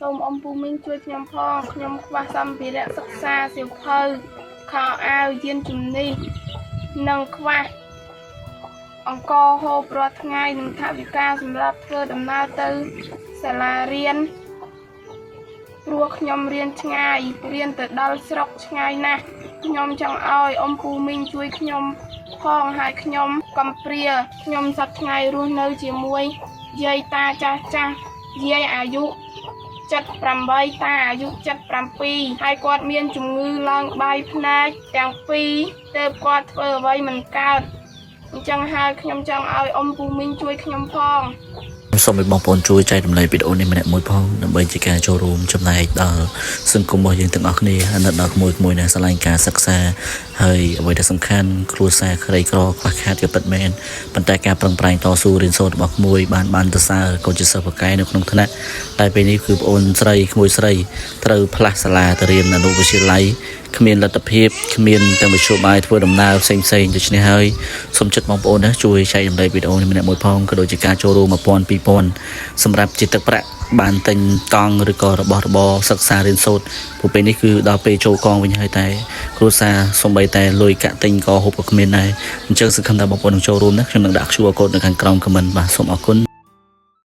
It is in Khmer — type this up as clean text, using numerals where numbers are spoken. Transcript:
សូមអំពូមីងជួយខ្ញុំផងខ្ញុំខ្វះសម្ភារៈសិក្សាសៀវភៅខោអាវយានជំនិះនិងខ្វះអង្គហូបរាល់ថ្ងៃនិងថវិកាសម្រាប់ធ្វើដំណើរទៅសាលារៀនព្រោះខ្ញុំរៀនឆ្ងាយរៀនទៅដល់ស្រុកឆ្ងាយណាស់ខ្ញុំចង់ឲ្យអំពូមីងជួយខ្ញុំផងហើយខ្ញុំកំព្រាខ្ញុំសប្តាហ៍ថ្ងៃរស់នៅជាមួយយាយតាចាស់យាយអាយុ78តាអាយុ77ហើយគាត់មានជំងឺឡើងបាយភ្នែកទាំងពីរទើបគាត់ធ្វើអ្វីមិនកើតអញ្ចឹងហើយខ្ញុំចង់ឲ្យអំពូមីងជួយខ្ញុំផងសូមឲ្យបងប្អូនជួយចែករំលែកវីដេអូនេះម្នាក់មួយផងដើម្បីជាការចូលរួមចំណែកដល់សង្គមរបស់យើងទាំងអស់គ្នាអាណិតដល់ក្មួយណាឆ្លាញ់ការសិក្សាហើយអ្វីដែលសំខាន់គ្រួសារក្រីក្រខ្វះខាតជាពិតមែនប៉ុន្តែការប្រឹងប្រែងតស៊ូរៀនសូត្ររបស់ក្មួយបានទៅសើក៏ជាសិស្សបកាយនៅក្នុងថ្នាក់តែពេលនេះគឺបងអូនស្រីក្មួយស្រីត្រូវផ្លាស់សាលាទៅរៀននៅវិទ្យាល័យគ្មានលទ្ធភាពគ្មានទាំងវិទ្យាបាយធ្វើដំណើរផ្សេងដូច្នេះហើយសូមចិត្តបងប្អូនណាជួយចែករំលែកវីដេអូនេះម្នាក់មួយផងក៏ដូចជាការចូលរួម 1000 2000សម្រាប់ជាទឹកប្រាក់បានទិញកង់ឬក៏របស់របរសិក្សារៀនសូត្រព្រោះពេលនេះគឺដល់ពេលចូលកងវិញហើយតែគ្រួសារសំបីតែលុយកាក់ទិញក៏ហូបក៏គ្មានដែរអញ្ចឹងសង្ឃឹមថាបងប្អូននឹងចូលរួមណាខ្ញុំនឹងដាក់ QR code នៅខាងក្រោម comment បាទសូមអរគុណ